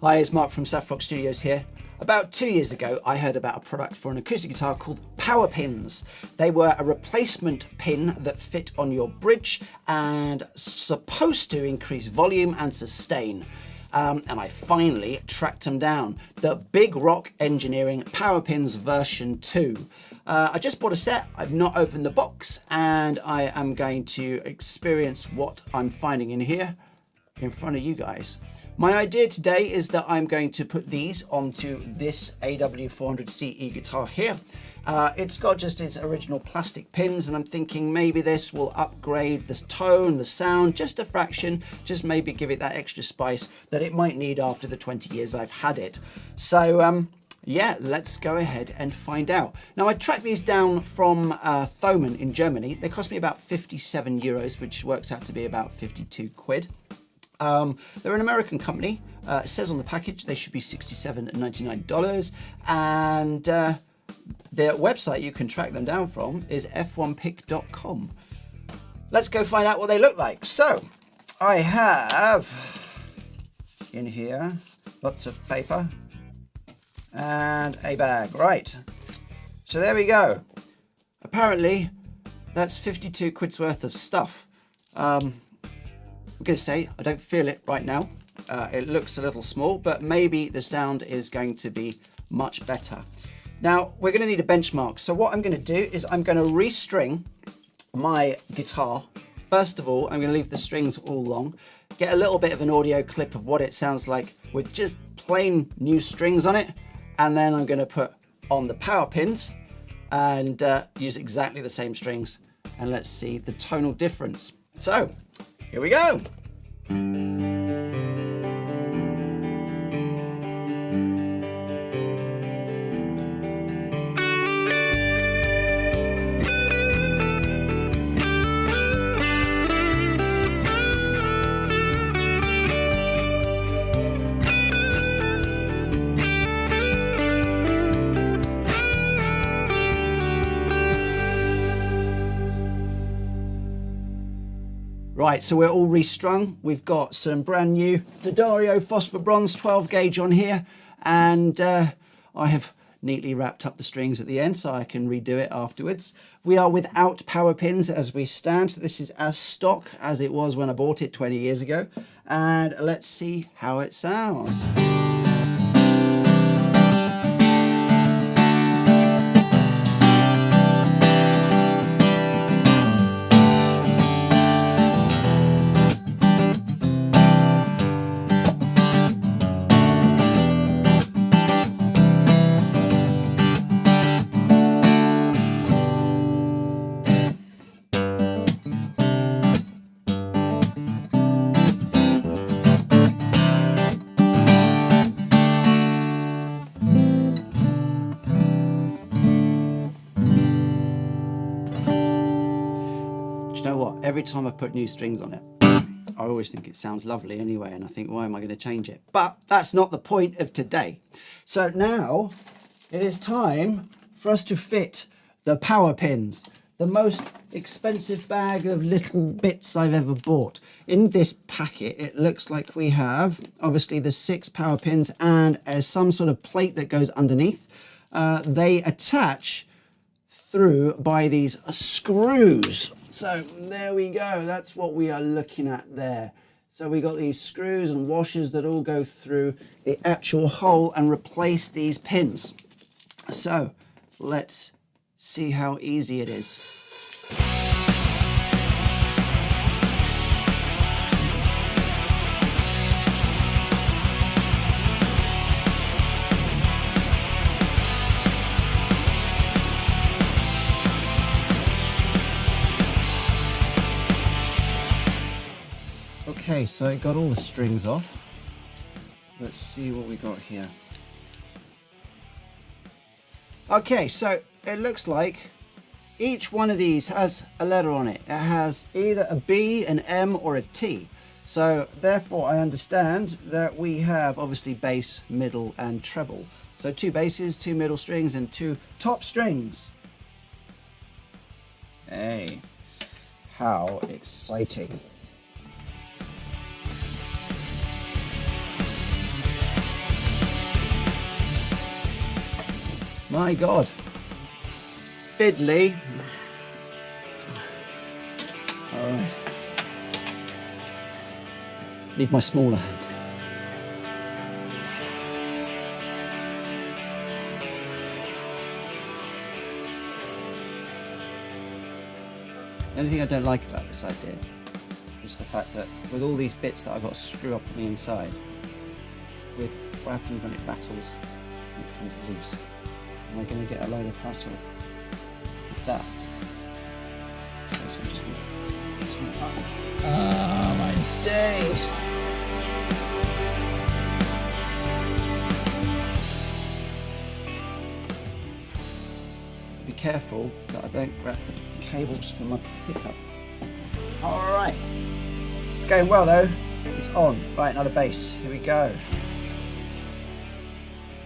Hi, it's Mark from Saffrock Studios here. About 2 years ago, I heard about a product for an acoustic guitar called power pins. They were a replacement pin that fit on your bridge and supposed to increase volume and sustain. And I finally tracked them down. The BIGROCK Engineering Power Pins version 2. I just bought a set, I've not opened the box, and I am going to experience what I'm finding in here in front of you guys. My idea today is that I'm going to put these onto this AW400CE guitar here. It's got just its original plastic pins, and I'm thinking maybe this will upgrade the tone, the sound, just a fraction, just maybe give it that extra spice that it might need after the 20 years I've had it. So yeah, let's go ahead and find out. Now, I tracked these down from Thomann in Germany. They cost me about 57 euros, which works out to be about 52 quid. They're an American company. It says on the package they should be $67.99, and their website you can track them down from is f1pick.com. Let's go find out what they look like. So I have in here lots of paper and a bag. Right, so there we go. Apparently that's 52 quid's worth of stuff. I'm going to say I don't feel it right now. It looks a little small, but maybe the sound is going to be much better. Now, we're going to need a benchmark. So what I'm going to do is I'm going to restring my guitar. First of all, I'm going to leave the strings all long, get a little bit of an audio clip of what it sounds like with just plain new strings on it. And then I'm going to put on the power pins and use exactly the same strings. And let's see the tonal difference. So here we go. Right, so we're all restrung. We've got some brand new D'Addario Phosphor Bronze 12 gauge on here, and I have neatly wrapped up the strings at the end so I can redo it afterwards. We are without power pins as we stand. This is as stock as it was when I bought it 20 years ago, and let's see how it sounds. You know what? Every time I put new strings on it, I always think it sounds lovely anyway, and I think, why am I going to change it? But that's not the point of today. So now it is time for us to fit the power pins, the most expensive bag of little bits I've ever bought. In this packet, it looks like we have obviously the 6 power pins and some sort of plate that goes underneath. They attach through by these screws. So there we go, that's what we are looking at there. So we got these screws and washers that all go through the actual hole and replace these pins. So let's see how easy it is. Okay, so I got all the strings off. Let's see what we got here. Okay, so it looks like each one of these has a letter on it. It has either a B, an M, or a T. So therefore I understand that we have obviously bass, middle, and treble. So 2 basses, 2 middle strings, and 2 top strings. Hey, how exciting. My God. Fiddly. All right. Need my smaller hand. The only thing I don't like about this idea is the fact that with all these bits that I've got to screw up on the inside, with what happens when it rattles and it comes loose, am I going to get a load of hassle with that? Okay, so I'm just going to turn it up. Oh my days! Be careful that I don't grab the cables for my pickup. Alright, it's going well though. It's on. Right, another bass. Here we go.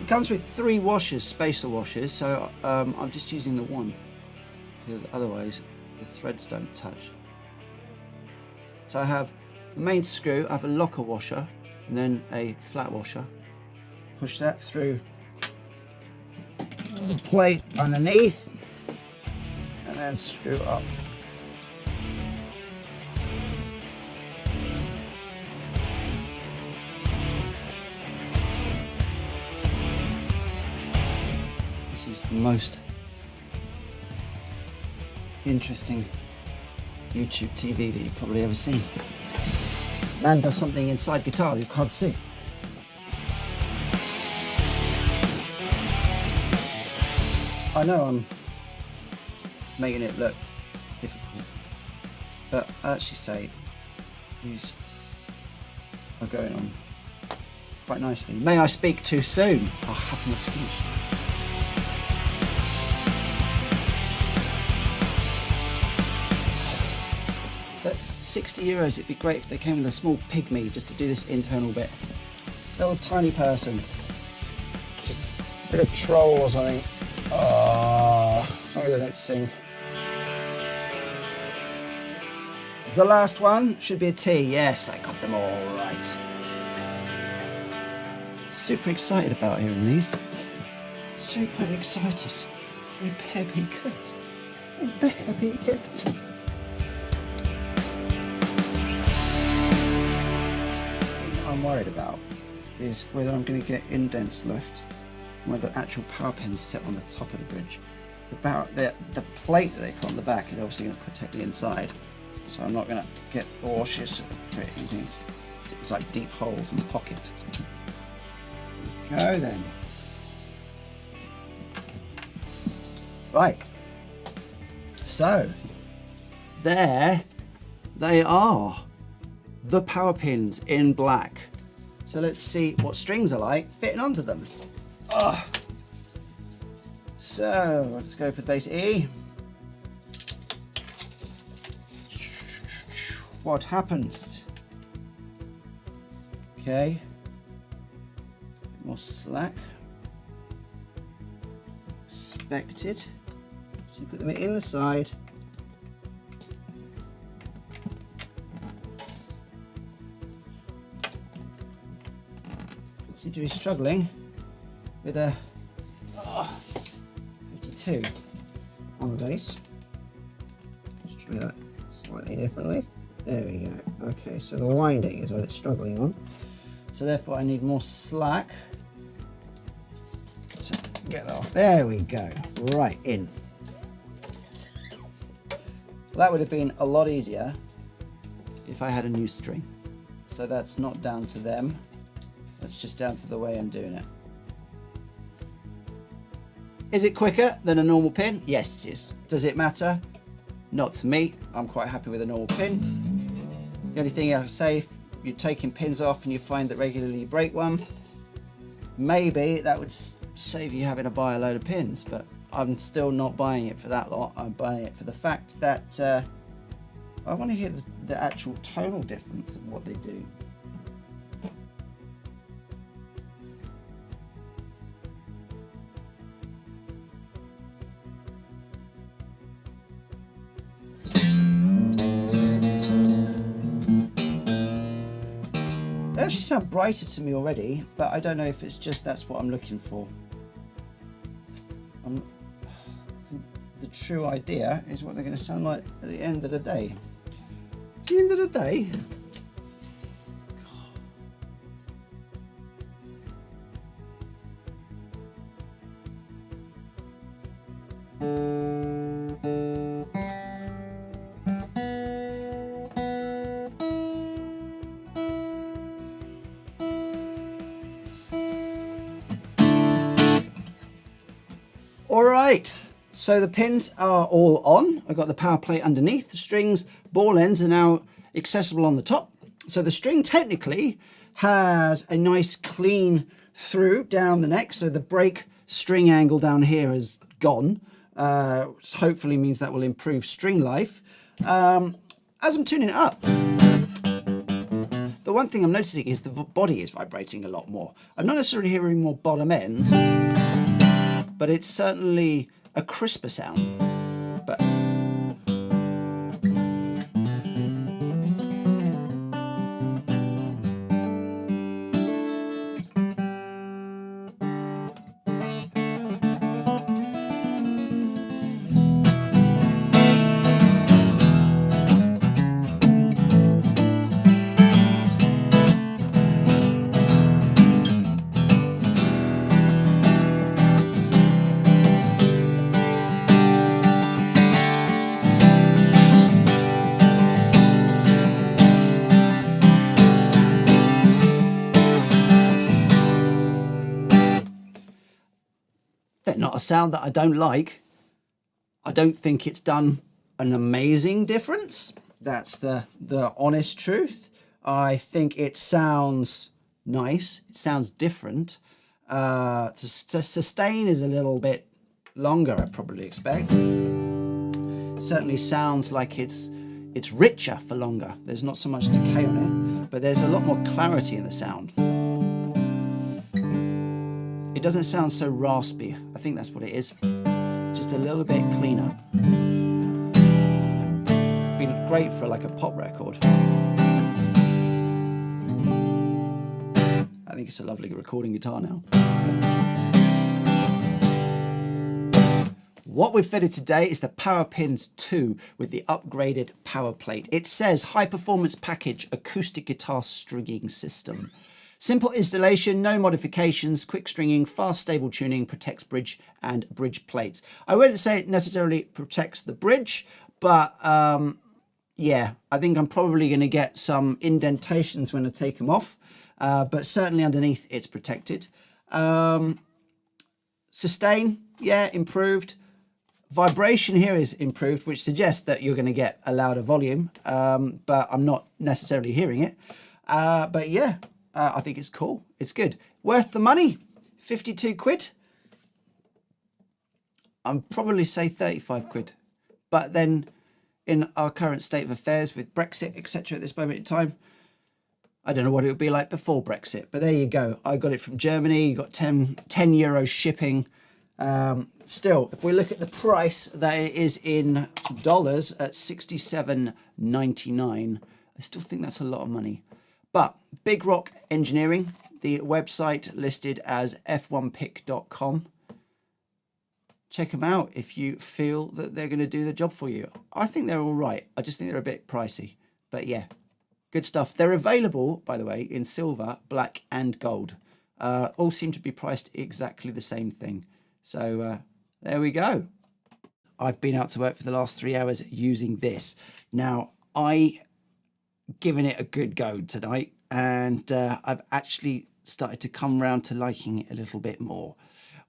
It comes with 3 washers, spacer washers, so I'm just using the one because otherwise the threads don't touch. So I have the main screw, I have a locker washer and then a flat washer. Push that through the plate underneath and then screw up. This is the most interesting YouTube TV that you've probably ever seen. Man does something inside guitar you can't see. I know I'm making it look difficult, but I actually say these are going on quite nicely. May I speak too soon? I have not finished. For €60, it'd be great if they came with a small pygmy just to do this internal bit. Little tiny person. Just a bit of troll or something. Oh, sorry I don't sing. The last one should be a T. Yes, I got them all right. Super excited about hearing these. Super excited. They better be good. They better be good. What I'm worried about is whether I'm going to get indents left from where the actual power pin's set on the top of the bridge. The plate that they put on the back is obviously going to protect the inside, so I'm not going to get cautious of creating things. It's like deep holes in the pocket. Go then. Right. So there they are, the power pins in black. So let's see what strings are like fitting onto them. Oh. So let's go for the bass E. What happens? Okay. More slack. Expected. So you put them inside. Seem to be struggling with a 52 on the bass. Let's try that slightly differently. There we go. Okay, so the winding is what it's struggling on. So therefore I need more slack to get that off. There we go. Right, in. That would have been a lot easier if I had a new string. So that's not down to them. That's just down to the way I'm doing it. Is it quicker than a normal pin? Yes, it is. Does it matter? Not to me. I'm quite happy with a normal pin. The only thing I can say, if you're taking pins off and you find that regularly you break one, maybe that would save you having to buy a load of pins, but I'm still not buying it for that lot. I'm buying it for the fact that I want to hear the actual tonal difference of what they do. They actually sound brighter to me already, but I don't know if it's just that's what I'm looking for. The true idea is what they're going to sound like at the end of the day. At the end of the day, all right, so the pins are all on. I've got the power plate underneath. The strings, ball ends are now accessible on the top. So the string technically has a nice clean through down the neck. So the break string angle down here is gone. Hopefully means that will improve string life. As I'm tuning it up, the one thing I'm noticing is the body is vibrating a lot more. I'm not necessarily hearing more bottom end, but it's certainly a crisper sound. But they're not a sound that I don't like. I don't think it's done an amazing difference. That's the honest truth. I think it sounds nice. It sounds different. Sustain is a little bit longer, I probably expect. Certainly sounds like it's richer for longer. There's not so much decay on it, but there's a lot more clarity in the sound. It doesn't sound so raspy. I think that's what it is. Just a little bit cleaner. Be great for like a pop record. I think it's a lovely recording guitar now. What we've fitted today is the Power Pins 2 with the upgraded power plate. It says high performance package acoustic guitar stringing system. Simple installation, no modifications, quick stringing, fast stable tuning, protects bridge and bridge plates. I wouldn't say it necessarily protects the bridge, but yeah, I think I'm probably going to get some indentations when I take them off, but certainly underneath it's protected. Sustain, yeah, improved. Vibration here is improved, which suggests that you're going to get a louder volume, but I'm not necessarily hearing it. But yeah. I think it's cool. It's good. Worth the money. 52 quid. I'd probably say 35 quid. But then in our current state of affairs with Brexit, etc. at this moment in time, I don't know what it would be like before Brexit. But there you go. I got it from Germany. You got 10 euros shipping. Still, if we look at the price that it is in dollars at $67.99, I still think that's a lot of money. But BIGROCK Engineering, the website listed as f1pick.com. Check them out if you feel that they're going to do the job for you. I think they're all right. I just think they're a bit pricey. But yeah, good stuff. They're available, by the way, in silver, black and gold. All seem to be priced exactly the same thing. So there we go. I've been out to work for the last 3 hours using this. Now, given it a good go tonight, and I've actually started to come round to liking it a little bit more.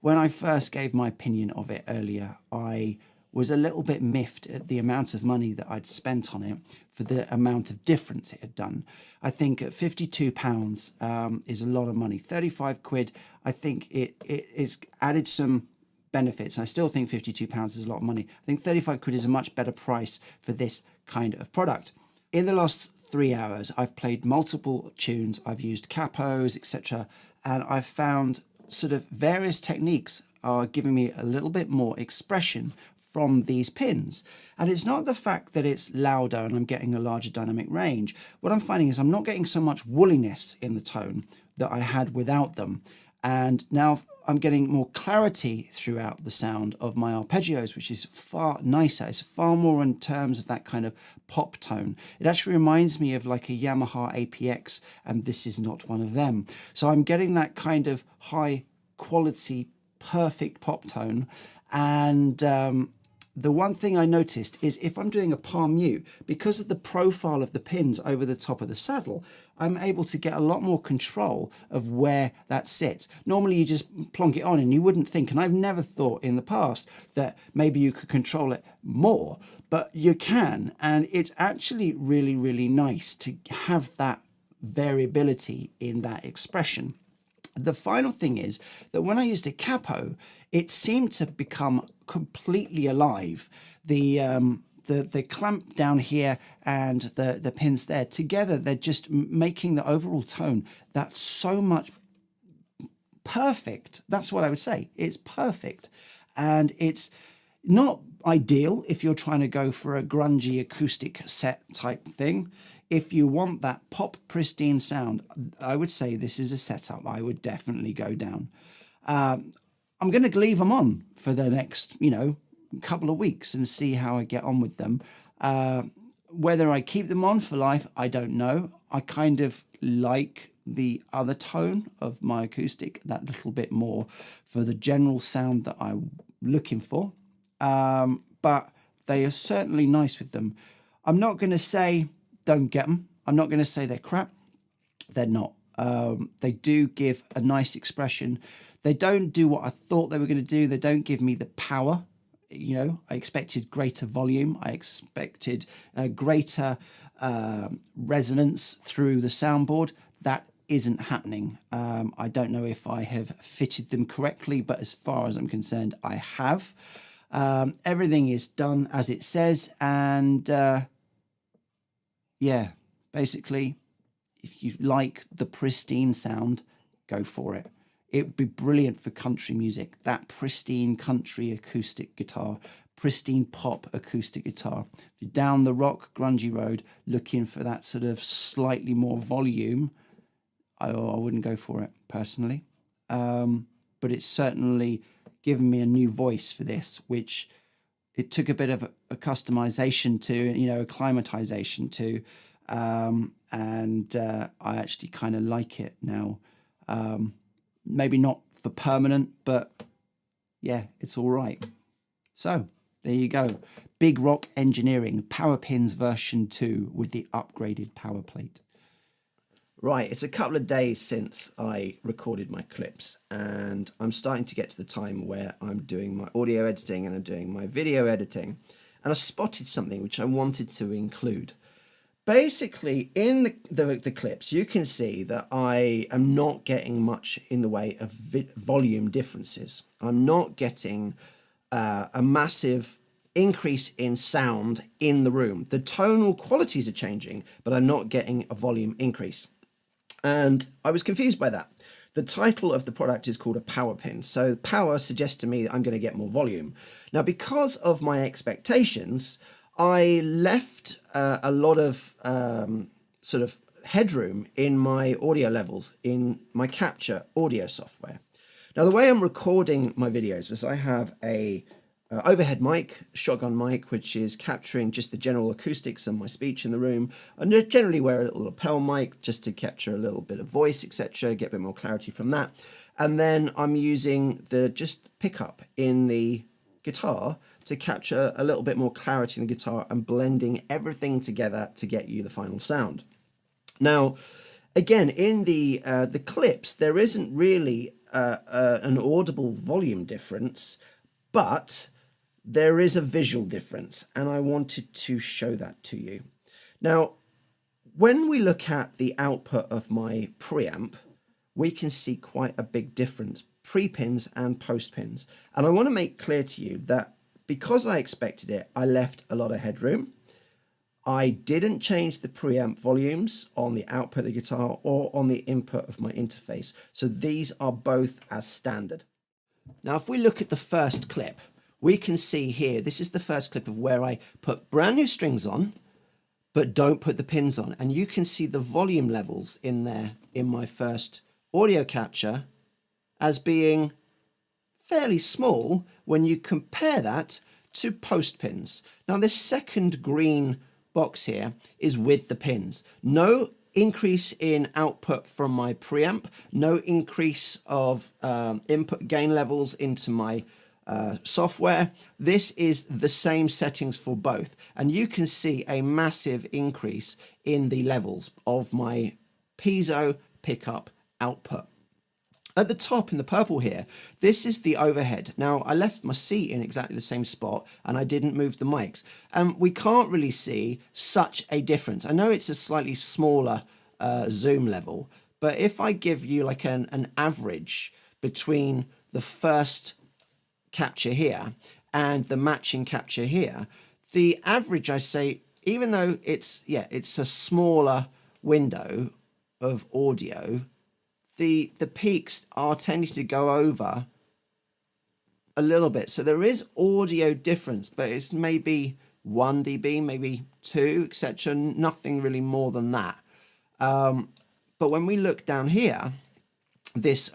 When I first gave my opinion of it earlier, I was a little bit miffed at the amount of money that I'd spent on it for the amount of difference it had done. I think at £52 is a lot of money. 35 quid, I think it is added some benefits. I still think £52 is a lot of money. I think 35 quid is a much better price for this kind of product. In the last 3 hours, I've played multiple tunes, I've used capos, etc. And I've found sort of various techniques are giving me a little bit more expression from these pins. And it's not the fact that it's louder and I'm getting a larger dynamic range. What I'm finding is I'm not getting so much woolliness in the tone that I had without them. And now I'm getting more clarity throughout the sound of my arpeggios, which is far nicer. It's far more in terms of that kind of pop tone. It actually reminds me of like a Yamaha APX, and this is not one of them. So I'm getting that kind of high quality, perfect pop tone. And the one thing I noticed is if I'm doing a palm mute, because of the profile of the pins over the top of the saddle, I'm able to get a lot more control of where that sits. Normally you just plonk it on and you wouldn't think, and I've never thought in the past that maybe you could control it more, but you can. And it's actually really, really nice to have that variability in that expression. The final thing is that when I used a capo, it seemed to become completely alive. The clamp down here and the pins there together, they're just making the overall tone that's so much perfect. That's what I would say. It's perfect. And it's not ideal if you're trying to go for a grungy acoustic set type thing. If you want that pop pristine sound, I would say this is a setup I would definitely go down. I'm going to leave them on for the next, couple of weeks and see how I get on with them. Whether I keep them on for life, I don't know. I kind of like the other tone of my acoustic, that little bit more for the general sound that I'm looking for. But they are certainly nice with them. I'm not going to say don't get them. I'm not going to say they're crap. They're not. They do give a nice expression. They don't do what I thought they were going to do. They don't give me the power. I expected greater volume. I expected greater resonance through the soundboard. That isn't happening. I don't know if I have fitted them correctly, but as far as I'm concerned, I have. Everything is done as it says, and yeah, basically, if you like the pristine sound, go for it. It would be brilliant for country music, that pristine country acoustic guitar, pristine pop acoustic guitar. If you're down the rock grungy road looking for that sort of slightly more volume, I wouldn't go for it personally. But it's certainly given me a new voice for this, which it took a bit of a customization to, acclimatization to, and I actually kind of like it now. Maybe not for permanent, but yeah, it's all right. So there you go. BIGROCK Engineering Power Pins version 2 with the upgraded power plate. Right, it's a couple of days since I recorded my clips, and I'm starting to get to the time where I'm doing my audio editing and I'm doing my video editing, and I spotted something which I wanted to include. Basically, in the clips, you can see that I am not getting much in the way of volume differences. I'm not getting a massive increase in sound in the room. The tonal qualities are changing, but I'm not getting a volume increase. And I was confused by that. The title of the product is called a power pin. So power suggests to me that I'm going to get more volume. Now, because of my expectations, I left a lot of sort of headroom in my audio levels in my capture audio software. Now, the way I'm recording my videos is I have a overhead mic, shotgun mic, which is capturing just the general acoustics and my speech in the room. I generally wear a little lapel mic just to capture a little bit of voice, etc., get a bit more clarity from that. And then I'm using the just pickup in the guitar to capture a little bit more clarity in the guitar and blending everything together to get you the final sound. Now, again, in the clips, there isn't really an audible volume difference, but there is a visual difference, and I wanted to show that to you. Now, when we look at the output of my preamp, we can see quite a big difference, pre-pins and post-pins. And I want to make clear to you that because I expected it, I left a lot of headroom. I didn't change the preamp volumes on the output of the guitar or on the input of my interface. So these are both as standard. Now, if we look at the first clip, we can see here, this is the first clip of where I put brand new strings on, but don't put the pins on. And you can see the volume levels in there in my first audio capture as being fairly small when you compare that to post pins. Now this second green box here is with the pins. No increase in output from my preamp, no increase of input gain levels into my software. This is the same settings for both, and you can see a massive increase in the levels of my piezo pickup output. At the top in the purple here, this is the overhead. Now I left my seat in exactly the same spot and I didn't move the mics. We can't really see such a difference. I know it's a slightly smaller zoom level, but if I give you like an average between the first capture here and the matching capture here, the average, I say, even though it's a smaller window of audio, the peaks are tending to go over a little bit. So there is audio difference, but it's maybe 1 dB, maybe 2, etc. Nothing really more than that. But when we look down here, this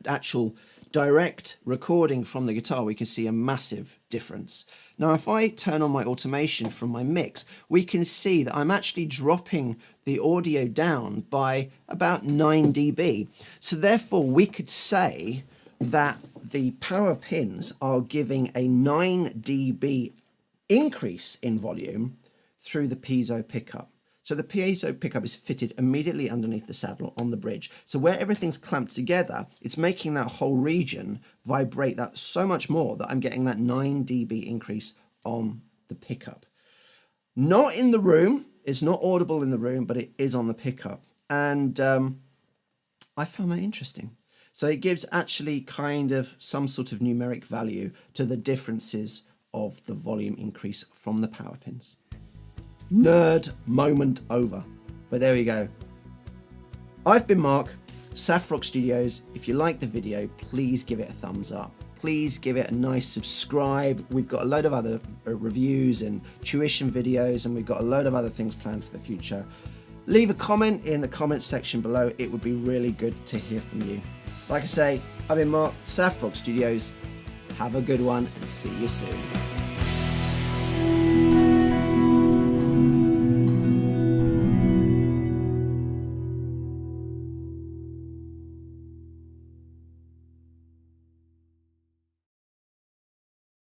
actual direct recording from the guitar, we can see a massive difference. Now, if I turn on my automation from my mix, we can see that I'm actually dropping the audio down by about 9 dB. So therefore, we could say that the power pins are giving a 9 dB increase in volume through the piezo pickup. So the piezo pickup is fitted immediately underneath the saddle on the bridge. So where everything's clamped together, it's making that whole region vibrate that so much more that I'm getting that 9 dB increase on the pickup. Not in the room, it's not audible in the room, but it is on the pickup. And I found that interesting. So it gives actually kind of some sort of numeric value to the differences of the volume increase from the power pins. Nerd moment over. But there we go. I've been Mark, Saffrock Studios. If you like the video, please give it a thumbs up. Please give it a nice subscribe. We've got a load of other reviews and tuition videos, and we've got a load of other things planned for the future. Leave a comment in the comments section below. It would be really good to hear from you. Like I say, I've been Mark, Saffrock Studios. Have a good one and see you soon.